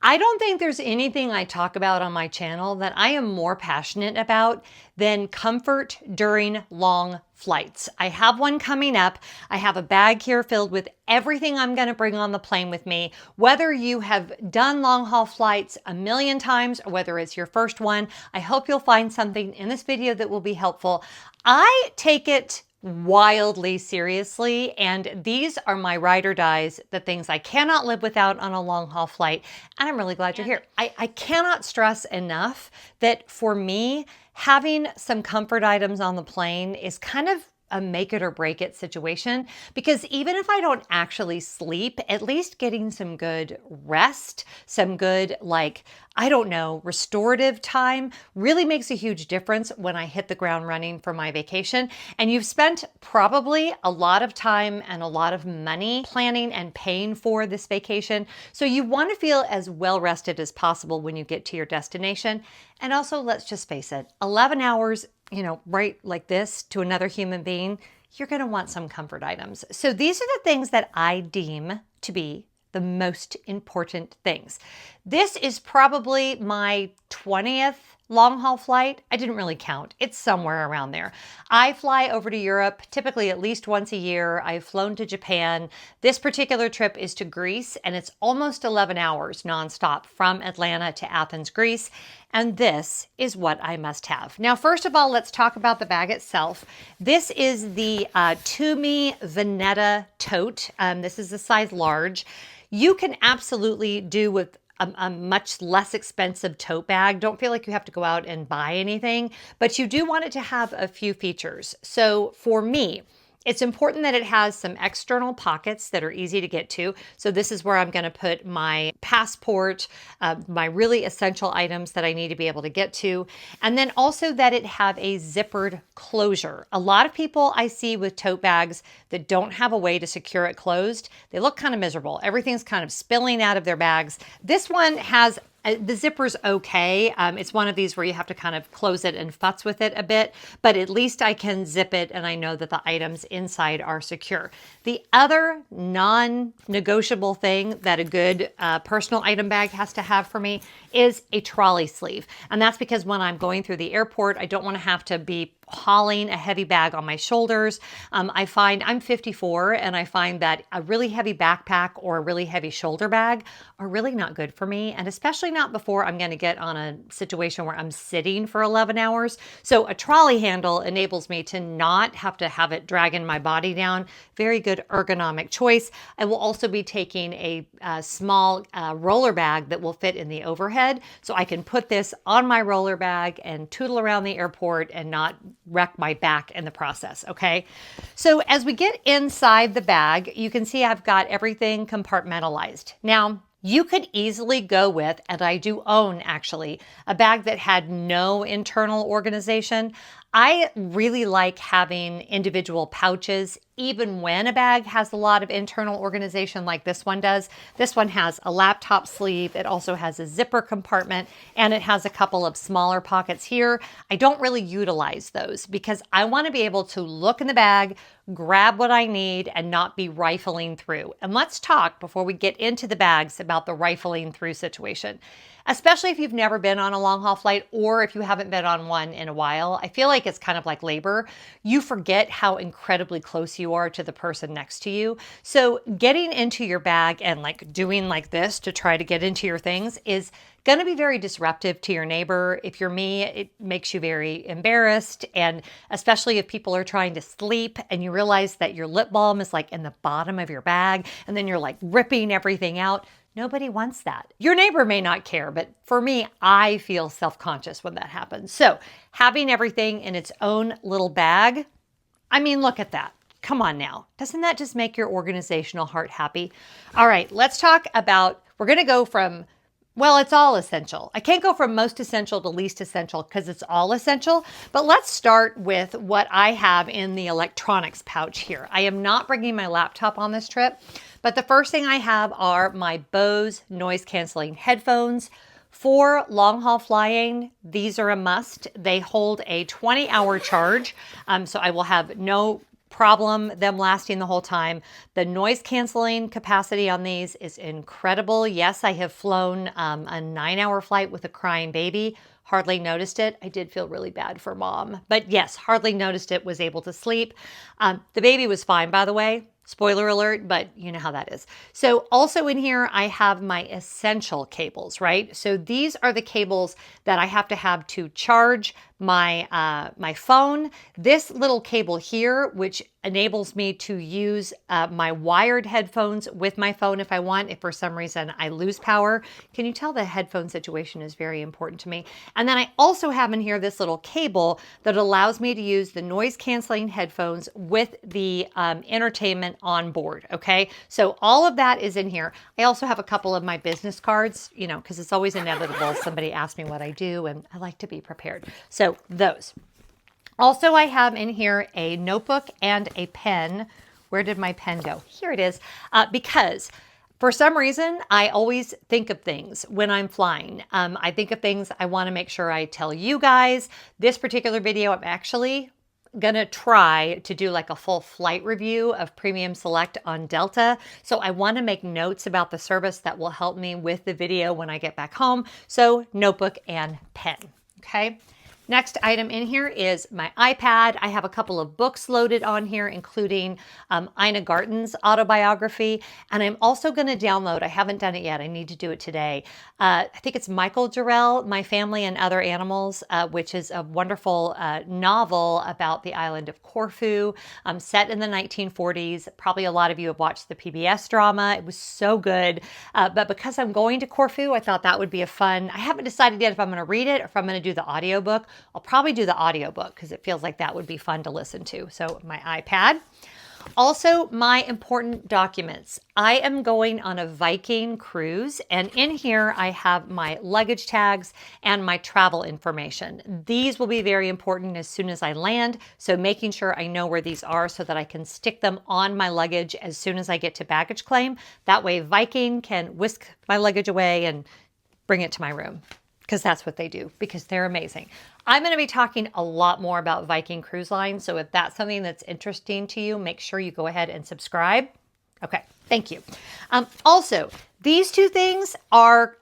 I don't think there's anything I talk about on my channel that I am more passionate about than comfort during long flights. I have one coming up. I have a bag here filled with everything I'm going to bring on the plane with me. Whether you have done long haul flights a million times or whether it's your first one, I hope you'll find something in this video that will be helpful. I take it wildly seriously, and these are my ride or dies, the things I cannot live without on a long haul flight, and I'm really glad you're here. I cannot stress enough that for me, having some comfort items on the plane is kind of a make it or break it situation, because even if I don't actually sleep, at least getting some good rest, some good, like, I don't know, restorative time really makes a huge difference when I hit the ground running for my vacation. And you've spent probably a lot of time and a lot of money planning and paying for this vacation. So you want to feel as well rested as possible when you get to your destination. And also, let's just face it, 11 hours, right like this to another human being, you're going to want some comfort items. So these are the things that I deem to be the most important things. This is probably my 20th long haul flight. I didn't really count. It's somewhere around there. I fly over to Europe typically at least once a year. I've flown to Japan. This particular trip is to Greece, and it's almost 11 hours nonstop from Atlanta to Athens, Greece. And this is what I must have. Now, first of all, let's talk about the bag itself. This is the Tumi Veneta tote. This is a size large. You can absolutely do with a much less expensive tote bag. Don't feel like you have to go out and buy anything, but you do want it to have a few features. So for me, it's important that it has some external pockets that are easy to get to. So this is where I'm going to put my passport, my really essential items that I need to be able to get to. And then also that it have a zippered closure. A lot of people I see with tote bags that don't have a way to secure it closed, they look kind of miserable. Everything's kind of spilling out of their bags. This one has the zipper's okay. It's one of these where you have to kind of close it and futz with it a bit, but at least I can zip it and I know that the items inside are secure. The other non-negotiable thing that a good personal item bag has to have for me is a trolley sleeve. And that's because when I'm going through the airport, I don't want to have to be hauling a heavy bag on my shoulders. I find I'm 54 and I find that a really heavy backpack or a really heavy shoulder bag are really not good for me. And especially not before I'm going to get on a situation where I'm sitting for 11 hours. So a trolley handle enables me to not have to have it dragging my body down. Very good ergonomic choice. I will also be taking a small roller bag that will fit in the overhead. So I can put this on my roller bag and tootle around the airport and not wreck my back in the process, okay? So as we get inside the bag, you can see I've got everything compartmentalized. Now, you could easily go with, and I do own actually, a bag that had no internal organization. I really like having individual pouches, even when a bag has a lot of internal organization like this one does. This one has a laptop sleeve. It also has a zipper compartment, and it has a couple of smaller pockets here. I don't really utilize those because I want to be able to look in the bag, grab what I need, and not be rifling through. And let's talk before we get into the bags about the rifling through situation. Especially if you've never been on a long haul flight or if you haven't been on one in a while. I feel like it's kind of like labor. You forget how incredibly close you are to the person next to you. So getting into your bag and like doing like this to try to get into your things is going to be very disruptive to your neighbor. If you're me, it makes you very embarrassed. And especially if people are trying to sleep and you realize that your lip balm is like in the bottom of your bag and then you're like ripping everything out. Nobody wants that. Your neighbor may not care, but for me, I feel self-conscious when that happens. So having everything in its own little bag, I mean, look at that. Come on now. Doesn't that just make your organizational heart happy? All right, let's talk about, we're going to go from, well, it's all essential. I can't go from most essential to least essential because it's all essential, but let's start with what I have in the electronics pouch here. I am not bringing my laptop on this trip, but the first thing I have are my Bose noise canceling headphones. For long haul flying, these are a must. They hold a 20-hour charge, so I will have no problem them lasting the whole time. The noise canceling capacity on these is incredible. Yes, I have flown a 9-hour flight with a crying baby. Hardly noticed it. I did feel really bad for mom, but yes, hardly noticed it, was able to sleep. The baby was fine, by the way. Spoiler alert, but you know how that is. So also in here, I have my essential cables, right? So these are the cables that I have to have to charge my phone. This little cable here, which enables me to use my wired headphones with my phone if I want, if for some reason I lose power. Can you tell the headphone situation is very important to me? And then I also have in here this little cable that allows me to use the noise canceling headphones with the entertainment on board, okay? So all of that is in here. I also have a couple of my business cards, you know, because it's always inevitable. Somebody asks me what I do and I like to be prepared. So those. Also, I have in here a notebook and a pen. Where did my pen go? Here it is. Because for some reason, I always think of things when I'm flying. I think of things I want to make sure I tell you guys. This particular video, I'm actually gonna try to do like a full flight review of Premium Select on Delta. So I want to make notes about the service that will help me with the video when I get back home. So notebook and pen, okay? Next item in here is my iPad. I have a couple of books loaded on here, including Ina Garten's autobiography. And I'm also going to download, I haven't done it yet, I need to do it today. I think it's Michael Jarrell, My Family and Other Animals, which is a wonderful novel about the island of Corfu, set in the 1940s. Probably a lot of you have watched the PBS drama. It was so good. But because I'm going to Corfu, I thought that would be a fun, I haven't decided yet if I'm going to read it or if I'm going to do the audiobook. I'll probably do the audiobook because it feels like that would be fun to listen to. So my iPad. Also, my important documents. I am going on a Viking cruise, and in here I have my luggage tags and my travel information. These will be very important as soon as I land, so making sure I know where these are so that I can stick them on my luggage as soon as I get to baggage claim. That way Viking can whisk my luggage away and bring it to my room, because that's what they do, because they're amazing. I'm going to be talking a lot more about Viking Cruise Line, so if that's something that's interesting to you, make sure you go ahead and subscribe. Okay, thank you. Also, these two things are,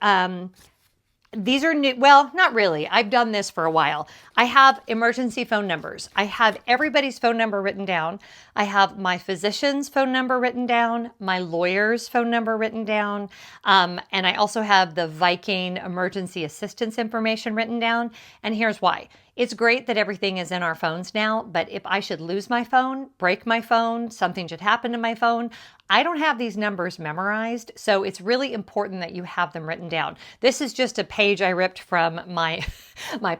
these are new. Well, not really. I've done this for a while. I have emergency phone numbers. I have everybody's phone number written down. I have my physician's phone number written down, my lawyer's phone number written down, and I also have the Viking emergency assistance information written down. And here's why. It's great that everything is in our phones now, but if I should lose my phone, break my phone, something should happen to my phone, I don't have these numbers memorized, so it's really important that you have them written down. This is just a page I ripped from my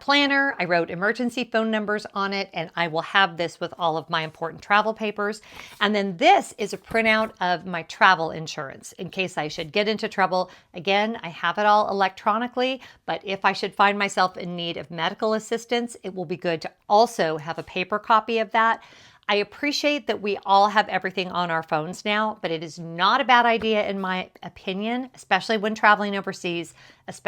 planner. I wrote emergency phone numbers on it, and I will have this with all of my important travel papers. And then this is a printout of my travel insurance in case I should get into trouble. Again, I have it all electronically, but if I should find myself in need of medical assistance, it will be good to also have a paper copy of that. I appreciate that we all have everything on our phones now, but it is not a bad idea in my opinion, especially when traveling overseas as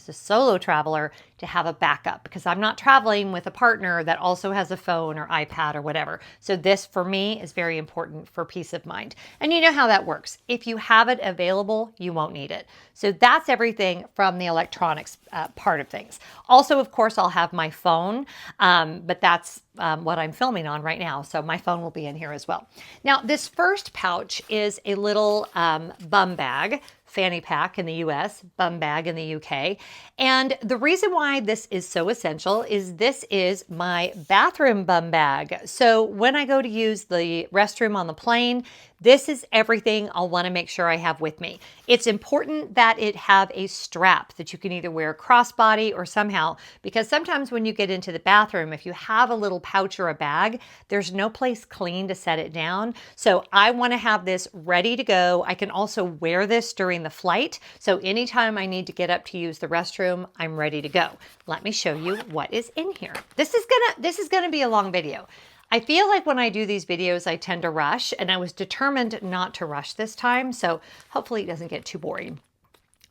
a solo traveler, to have a backup, because I'm not traveling with a partner that also has a phone or iPad or whatever. So this for me is very important for peace of mind. And you know how that works. If you have it available, you won't need it. So that's everything from the electronics part of things. Also, of course, I'll have my phone, but that's what I'm filming on right now. So my phone will be in here as well. Now, this first pouch is a little bum bag, fanny pack in the US, bum bag in the UK. And the reason why this is so essential is this is my bathroom bum bag. So when I go to use the restroom on the plane, this is everything I'll want to make sure I have with me. It's important that it have a strap that you can either wear crossbody or somehow, because sometimes when you get into the bathroom, if you have a little pouch or a bag, there's no place clean to set it down. So I want to have this ready to go. I can also wear this during the flight. So anytime I need to get up to use the restroom, I'm ready to go. Let me show you what is in here. This is gonna be a long video. I feel like when I do these videos, I tend to rush, and I was determined not to rush this time, so hopefully it doesn't get too boring.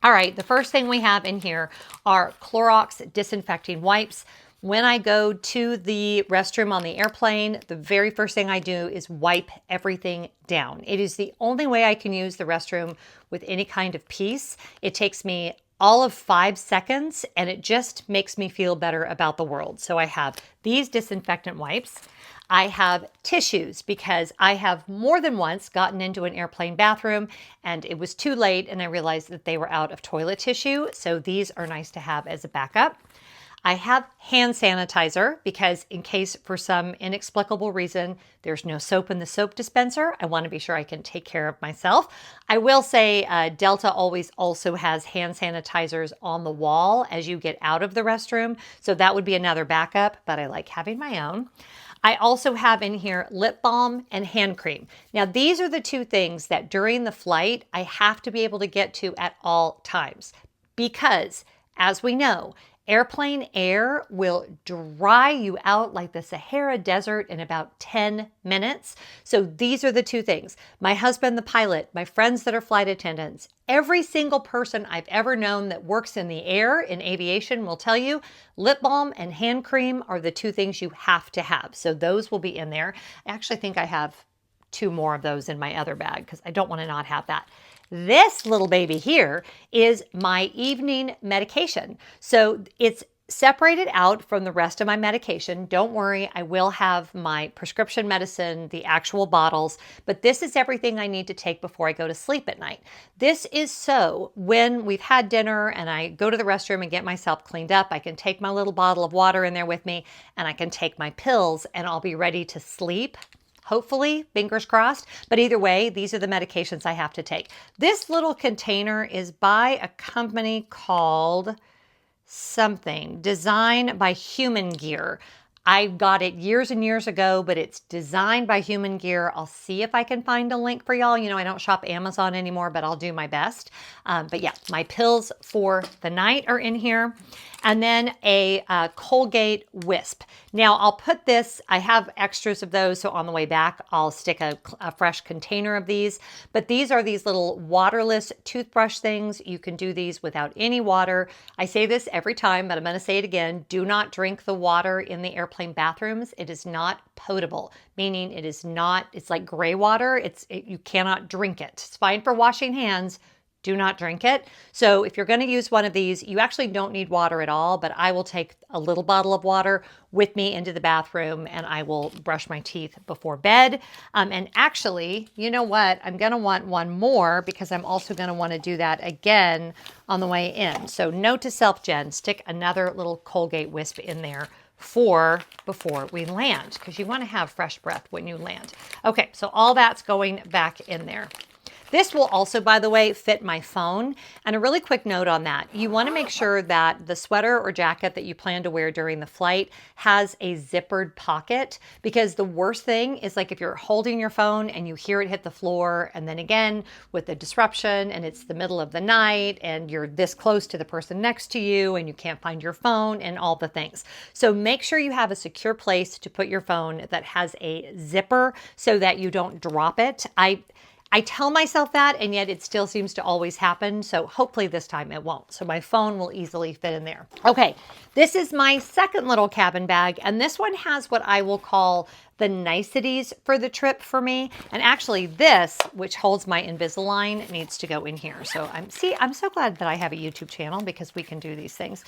All right, the first thing we have in here are Clorox disinfecting wipes. When I go to the restroom on the airplane, the very first thing I do is wipe everything down. It is the only way I can use the restroom with any kind of peace. It takes me all of 5 seconds and it just makes me feel better about the world. So I have these disinfectant wipes. I have tissues because I have more than once gotten into an airplane bathroom and it was too late and I realized that they were out of toilet tissue. So these are nice to have as a backup. I have hand sanitizer because in case for some inexplicable reason there's no soap in the soap dispenser, I want to be sure I can take care of myself. I will say Delta always also has hand sanitizers on the wall as you get out of the restroom. So that would be another backup, but I like having my own. I also have in here lip balm and hand cream. Now, these are the two things that during the flight, I have to be able to get to at all times because, as we know, airplane air will dry you out like the Sahara Desert in about 10 minutes. So these are the two things. My husband, the pilot, my friends that are flight attendants, every single person I've ever known that works in the air in aviation will tell you lip balm and hand cream are the two things you have to have. So those will be in there. I actually think I have 2 more of those in my other bag because I don't want to not have that. This little baby here is my evening medication. So it's separated out from the rest of my medication. Don't worry, I will have my prescription medicine, the actual bottles, but this is everything I need to take before I go to sleep at night. This is so when we've had dinner and I go to the restroom and get myself cleaned up, I can take my little bottle of water in there with me and I can take my pills and I'll be ready to sleep. Hopefully, fingers crossed. But either way, these are the medications I have to take. This little container is by a company called something, Designed by Human Gear. I got it years and years ago, but it's designed by Human Gear. I'll see if I can find a link for y'all. You know, I don't shop Amazon anymore, but I'll do my best. But yeah, my pills for the night are in here. And then a Colgate Wisp. Now I'll put this, I have extras of those, so on the way back, I'll stick a fresh container of these. But these are these little waterless toothbrush things. You can do these without any water. I say this every time, but I'm going to say it again. Do not drink the water in the airplane bathrooms. It is not potable, meaning it is not, it's like gray water. You cannot drink it. It's fine for washing hands. Do not drink it. So if you're going to use one of these, you actually don't need water at all, but I will take a little bottle of water with me into the bathroom and I will brush my teeth before bed. And actually, you know what? I'm going to want one more because I'm also going to want to do that again on the way in. So note to self, Jen, stick another little Colgate Wisp in there before we land because you want to have fresh breath when you land. Okay, so all that's going back in there. This will also, by the way, fit my phone. And a really quick note on that. You want to make sure that the sweater or jacket that you plan to wear during the flight has a zippered pocket, because the worst thing is like if you're holding your phone and you hear it hit the floor, and then again with the disruption and it's the middle of the night and you're this close to the person next to you and you can't find your phone and all the things. So make sure you have a secure place to put your phone that has a zipper so that you don't drop it. I tell myself that, and yet it still seems to always happen. So hopefully this time it won't. So my phone will easily fit in there. Okay, this is my second little cabin bag. And this one has what I will call the niceties for the trip for me. And actually this, which holds my Invisalign, needs to go in here. So I'm so glad that I have a YouTube channel because we can do these things.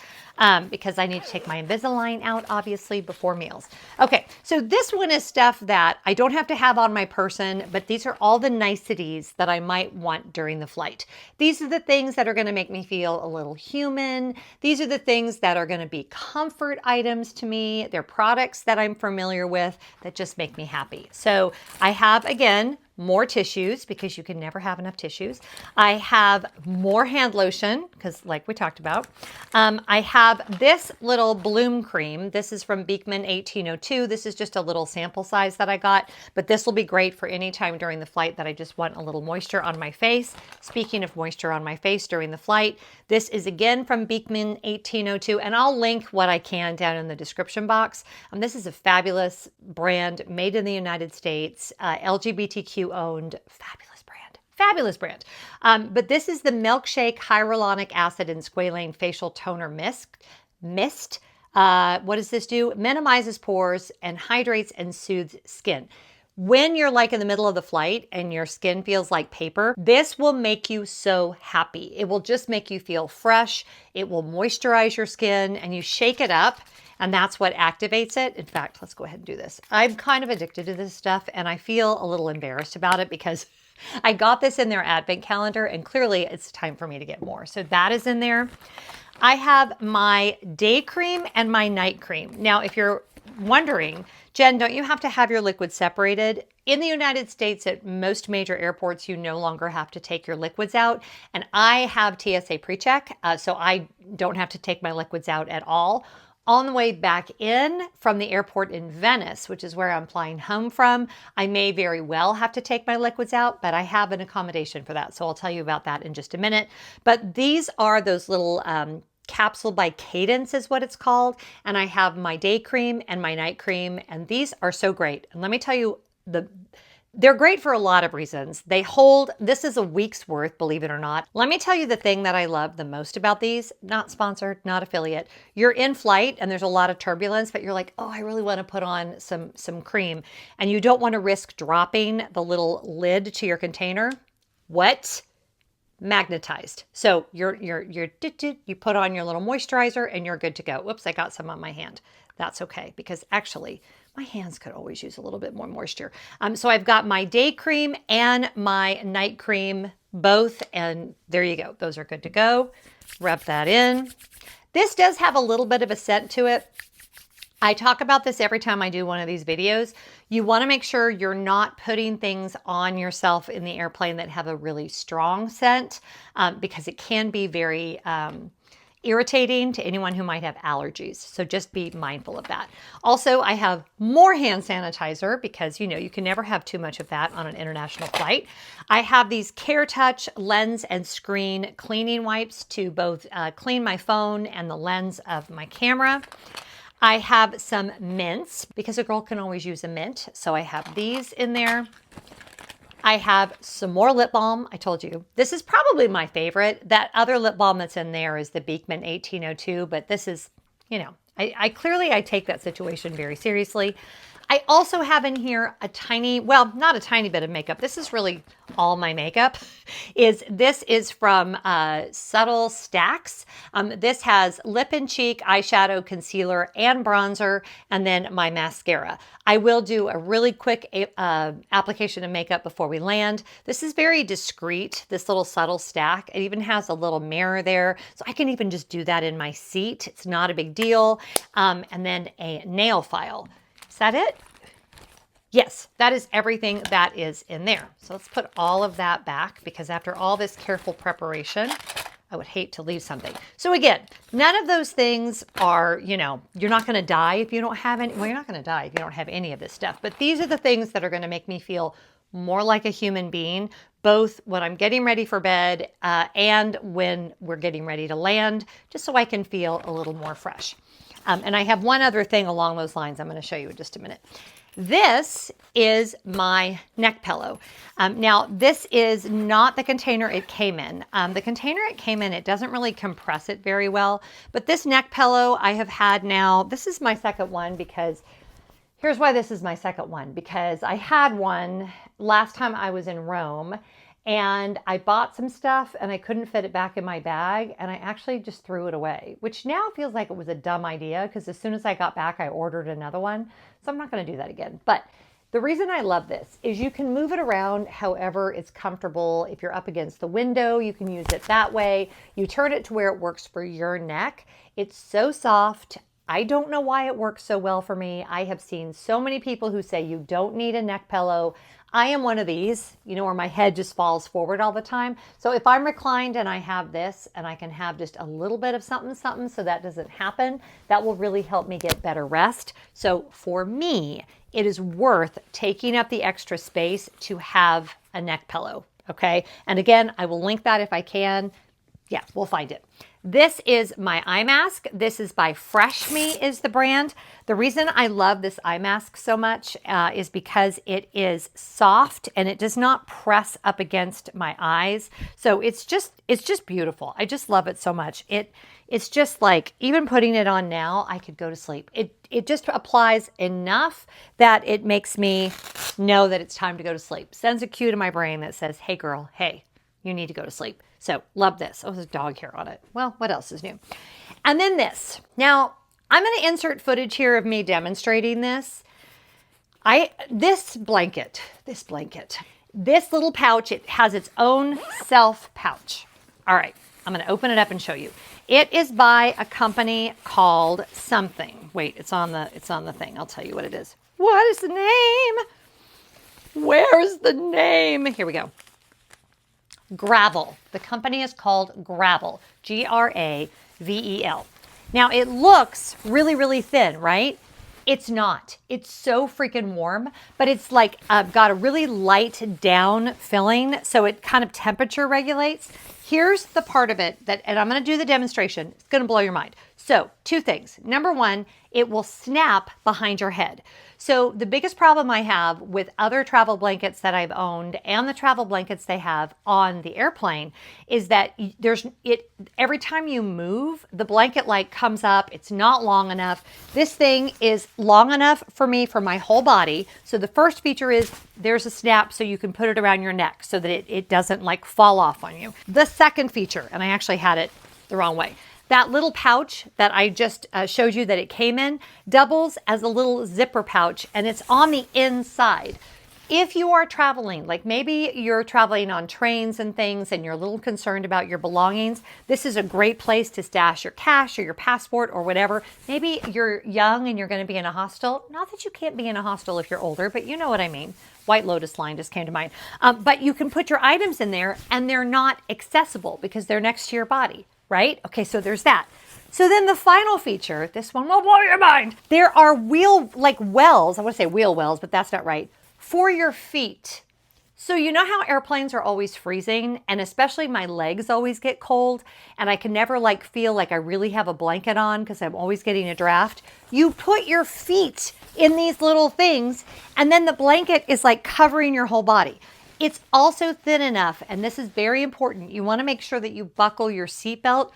Because I need to take my Invisalign out, obviously, before meals. Okay, so this one is stuff that I don't have to have on my person, but these are all the niceties that I might want during the flight. These are the things that are going to make me feel a little human. These are the things that are going to be comfort items to me. They're products that I'm familiar with that just make me happy. So I have, again, more tissues because you can never have enough tissues. I have more hand lotion because like we talked about. I have this little bloom cream. This is from Beekman 1802. This is just a little sample size that I got, but this will be great for any time during the flight that I just want a little moisture on my face. Speaking of moisture on my face during the flight, this is again from Beekman 1802, and I'll link what I can down in the description box. This is a fabulous brand made in the United States, LGBTQ owned, fabulous brand. But this is the Milkshake Hyaluronic Acid and Squalane Facial Toner Mist. What does this do? Minimizes pores and hydrates and soothes skin. When you're like in the middle of the flight and your skin feels like paper, this will make you so happy. It will just make you feel fresh. It will moisturize your skin, and you shake it up, and that's what activates it. In fact, let's go ahead and do this. I'm kind of addicted to this stuff, and I feel a little embarrassed about it because I got this in their advent calendar, and clearly it's time for me to get more. So that is in there. I have my day cream and my night cream. Now, if you're wondering, Jen, don't you have to have your liquids separated? In the United States, at most major airports, you no longer have to take your liquids out. And I have TSA pre-check, so I don't have to take my liquids out at all. On the way back in from the airport in Venice, which is where I'm flying home from, I may very well have to take my liquids out, but I have an accommodation for that. So I'll tell you about that in just a minute. But these are those little capsule by Cadence is what it's called. And I have my day cream and my night cream, and these are so great. And let me tell you, they're great for a lot of reasons. They hold, this is a week's worth, believe it or not. Let me tell you the thing that I love the most about these, not sponsored, not affiliate. You're in flight and there's a lot of turbulence, but you're like, oh, I really want to put on some cream. And you don't want to risk dropping the little lid to your container. What? Magnetized. So you put on your little moisturizer and you're good to go. Whoops, I got some on my hand. That's okay, because actually my hands could always use a little bit more moisture. So I've got my day cream and my night cream both, and there you go. Those are good to go. Rub that in. This does have a little bit of a scent to it. I talk about this every time I do one of these videos. You want to make sure you're not putting things on yourself in the airplane that have a really strong scent, because it can be very irritating to anyone who might have allergies. So just be mindful of that. Also, I have more hand sanitizer because, you know, you can never have too much of that on an international flight. I have these Care Touch lens and screen cleaning wipes to both clean my phone and the lens of my camera. I have some mints because a girl can always use a mint. So I have these in there. I have some more lip balm. I told you, this is probably my favorite. That other lip balm that's in there is the Beekman 1802, but this is, you know, I clearly take that situation very seriously. I also have in here a tiny, well, not a tiny bit of makeup. This is really all my makeup. This is from Subtle Stacks. This has lip and cheek, eyeshadow, concealer, and bronzer, and then my mascara. I will do a really quick application of makeup before we land. This is very discreet, this little Subtle Stack. It even has a little mirror there, so I can even just do that in my seat. It's not a big deal. And then a nail file. Is that it? Yes, that is everything that is in there. So let's put all of that back, because after all this careful preparation, I would hate to leave something. So again, none of those things are, you know, you're not going to die if you don't have any. Well, you're not going to die if you don't have any of this stuff. But these are the things that are going to make me feel more like a human being, both when I'm getting ready for bed and when we're getting ready to land, just so I can feel a little more fresh. And I have one other thing along those lines I'm going to show you in just a minute. This is my neck pillow. Now, this is not the container it came in. The container it came in, it doesn't really compress it very well. But this neck pillow I have had now, this is my second one, because here's why this is my second one. Because I had one last time I was in Rome, and I bought some stuff and I couldn't fit it back in my bag, and I actually just threw it away, which now feels like it was a dumb idea, because as soon as I got back, I ordered another one. So I'm not going to do that again. But the reason I love this is you can move it around however it's comfortable. If you're up against the window, you can use it that way. You turn it to where it works for your neck. It's so soft. I don't know why it works so well for me. I have seen so many people who say you don't need a neck pillow. I am one of these, you know, where my head just falls forward all the time. So if I'm reclined and I have this, and I can have just a little bit of something, so that doesn't happen, that will really help me get better rest. So for me, it is worth taking up the extra space to have a neck pillow, okay? And again, I will link that if I can. Yeah, we'll find it. This is my eye mask. This is by Freshme is the brand. The reason I love this eye mask so much is because it is soft and it does not press up against my eyes. So it's just beautiful. I just love it so much. It's just like, even putting it on now, I could go to sleep. It just applies enough that it makes me know that it's time to go to sleep. Sends a cue to my brain that says, hey girl, hey, you need to go to sleep. So love this. Oh, there's a dog hair on it. Well, what else is new? And then this. Now, I'm going to insert footage here of me demonstrating this. This little pouch, it has its own self pouch. All right, I'm going to open it up and show you. It is by a company called something. Wait, it's on the thing. I'll tell you what it is. What is the name? Where's the name? Here we go. Gravel. The company is called Gravel. Gravel. Now it looks really, really thin, right? It's not. It's so freaking warm, but it's like got a really light down filling, so it kind of temperature regulates. Here's the part of it that, and I'm going to do the demonstration. It's going to blow your mind. So 2 things. Number 1, it will snap behind your head. So the biggest problem I have with other travel blankets that I've owned and the travel blankets they have on the airplane is that every time you move, the blanket like comes up. It's not long enough. This thing is long enough for me for my whole body. So the first feature is there's a snap so you can put it around your neck so that it doesn't like fall off on you. The second feature, and I actually had it the wrong way. That little pouch that I just showed you that it came in doubles as a little zipper pouch, and it's on the inside. If you are traveling, like maybe you're traveling on trains and things and you're a little concerned about your belongings, this is a great place to stash your cash or your passport or whatever. Maybe you're young and you're going to be in a hostel. Not that you can't be in a hostel if you're older, but you know what I mean. White Lotus line just came to mind. But you can put your items in there and they're not accessible because they're next to your body. Right? Okay, so there's that. So then the final feature, this one will blow your mind. There are wells, I want to say wheel wells, but that's not right, for your feet. So you know how airplanes are always freezing, and especially my legs always get cold, and I can never feel like I really have a blanket on because I'm always getting a draft. You put your feet in these little things, and then the blanket is like covering your whole body. It's also thin enough, and this is very important. You want to make sure that you buckle your seatbelt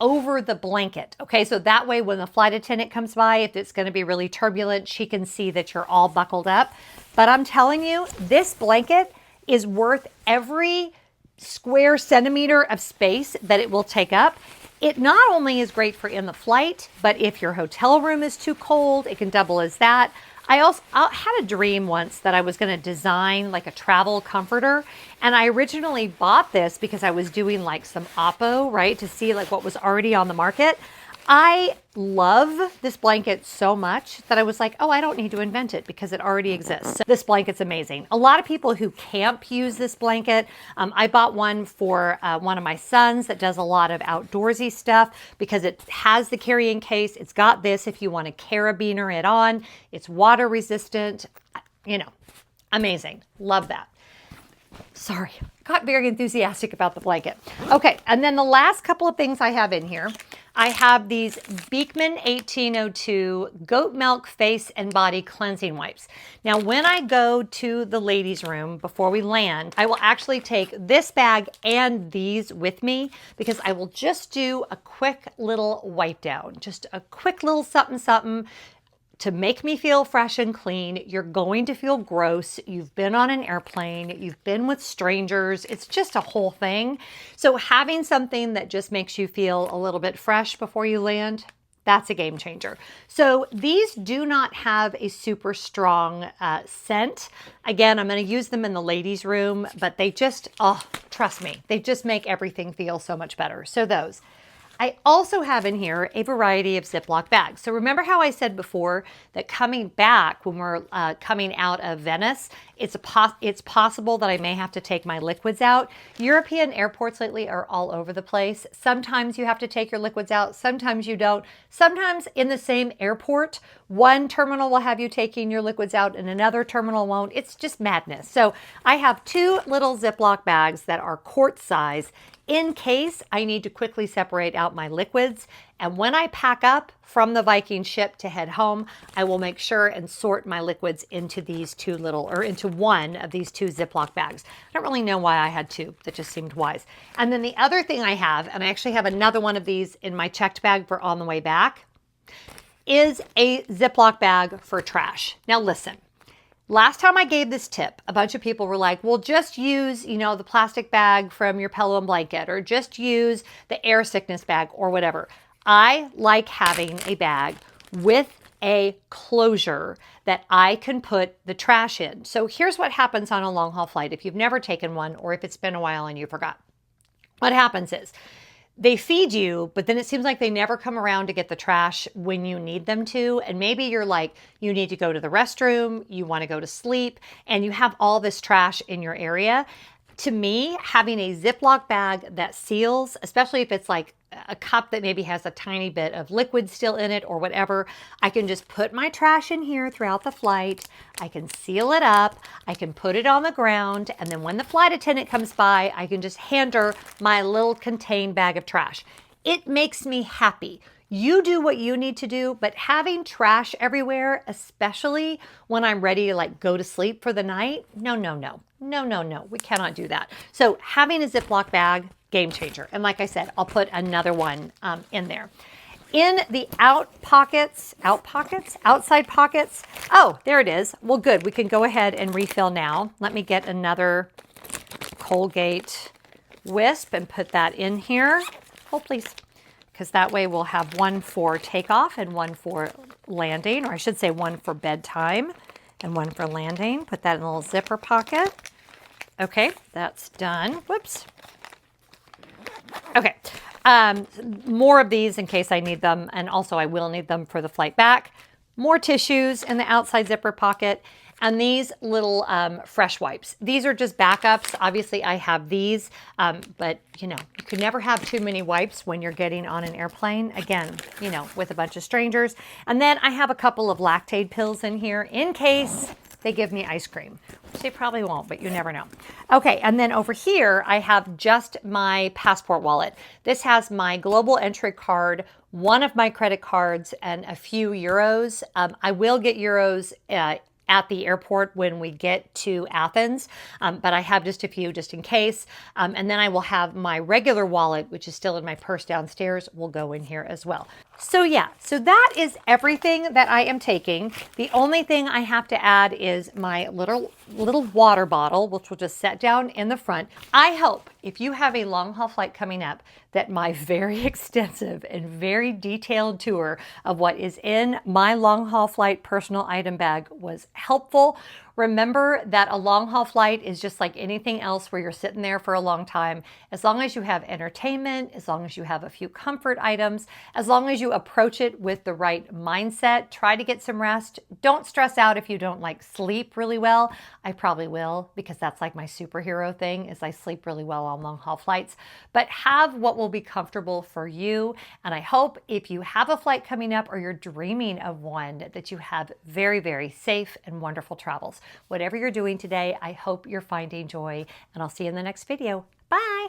over the blanket. Okay, so that way when the flight attendant comes by, if it's going to be really turbulent, she can see that you're all buckled up. But I'm telling you, this blanket is worth every square centimeter of space that it will take up. It not only is great for in the flight, but if your hotel room is too cold, it can double as that. I had a dream once that I was going to design like a travel comforter, and I originally bought this because I was doing like some Oppo, right, to see like what was already on the market. I love this blanket so much that I was like, oh, I don't need to invent it because it already exists. So this blanket's amazing. A lot of people who camp use this blanket. I bought one for one of my sons that does a lot of outdoorsy stuff because it has the carrying case. It's got this if you want to carabiner it on. It's water resistant. You know, amazing. Love that. Sorry, got very enthusiastic about the blanket. Okay, and then the last couple of things I have in here, I have these Beekman 1802 goat milk face and body cleansing wipes. Now, when I go to the ladies' room before we land, I will actually take this bag and these with me because I will just do a quick little wipe down, just a quick little something, something to make me feel fresh and clean. You're going to feel gross. You've been on an airplane. You've been with strangers. It's just a whole thing. So having something that just makes you feel a little bit fresh before you land, that's a game changer. So these do not have a super strong scent. Again, I'm going to use them in the ladies' room, but they just, oh, trust me, they just make everything feel so much better. So those. I also have in here a variety of Ziploc bags. So remember how I said before that coming back when we're coming out of Venice, it's possible that I may have to take my liquids out. European airports lately are all over the place. Sometimes you have to take your liquids out, sometimes you don't. Sometimes in the same airport, one terminal will have you taking your liquids out and another terminal won't. It's just madness. So I have 2 little Ziploc bags that are quart size in case I need to quickly separate out my liquids. And when I pack up from the Viking ship to head home, I will make sure and sort my liquids into these into one of these 2 Ziploc bags. I don't really know why I had 2. That just seemed wise. And then the other thing I have, and I actually have another one of these in my checked bag for on the way back, is a Ziploc bag for trash. Now listen. Last time I gave this tip, a bunch of people were like, well, just use, the plastic bag from your pillow and blanket, or just use the air sickness bag or whatever. I like having a bag with a closure that I can put the trash in. So here's what happens on a long haul flight if you've never taken one or if it's been a while and you forgot. What happens is they feed you, but then it seems like they never come around to get the trash when you need them to. And maybe you're like, you need to go to the restroom, you want to go to sleep, and you have all this trash in your area. To me, having a Ziploc bag that seals, especially if it's like a cup that maybe has a tiny bit of liquid still in it or whatever, I can just put my trash in here throughout the flight. I can seal it up. I can put it on the ground. And then when the flight attendant comes by, I can just hand her my little contained bag of trash. It makes me happy. You do what you need to do, but having trash everywhere, especially when I'm ready to go to sleep for the night, no. We cannot do that. So having a Ziploc bag, game changer. And like I said, I'll put another one in there. In the outside pockets. Oh, there it is. Well, good. We can go ahead and refill now. Let me get another Colgate wisp and put that in here. Oh, please. Because that way we'll have one for takeoff and one for landing, or I should say one for bedtime and one for landing. Put that in a little zipper pocket. Okay, that's done. Whoops. Okay, more of these in case I need them, and also I will need them for the flight back. More tissues in the outside zipper pocket. And these little fresh wipes. These are just backups. Obviously, I have these, but you can never have too many wipes when you're getting on an airplane. Again, with a bunch of strangers. And then I have a couple of Lactaid pills in here in case they give me ice cream, which they probably won't, but you never know. Okay, and then over here, I have just my passport wallet. This has my global entry card, one of my credit cards, and a few euros. I will get euros at the airport when we get to Athens, but I have just a few just in case. And then I will have my regular wallet, which is still in my purse downstairs, will go in here as well. So yeah, so that is everything that I am taking. The only thing I have to add is my little water bottle, which will just set down in the front. I hope if you have a long haul flight coming up that my very extensive and very detailed tour of what is in my long haul flight personal item bag was helpful. Remember that a long haul flight is just like anything else where you're sitting there for a long time. As long as you have entertainment, as long as you have a few comfort items, as long as you approach it with the right mindset, try to get some rest. Don't stress out if you don't sleep really well. I probably will, because that's like my superhero thing, is I sleep really well on long haul flights. But have what will be comfortable for you. And I hope if you have a flight coming up or you're dreaming of one, that you have very, very safe and wonderful travels. Whatever you're doing today, I hope you're finding joy, and I'll see you in the next video. Bye.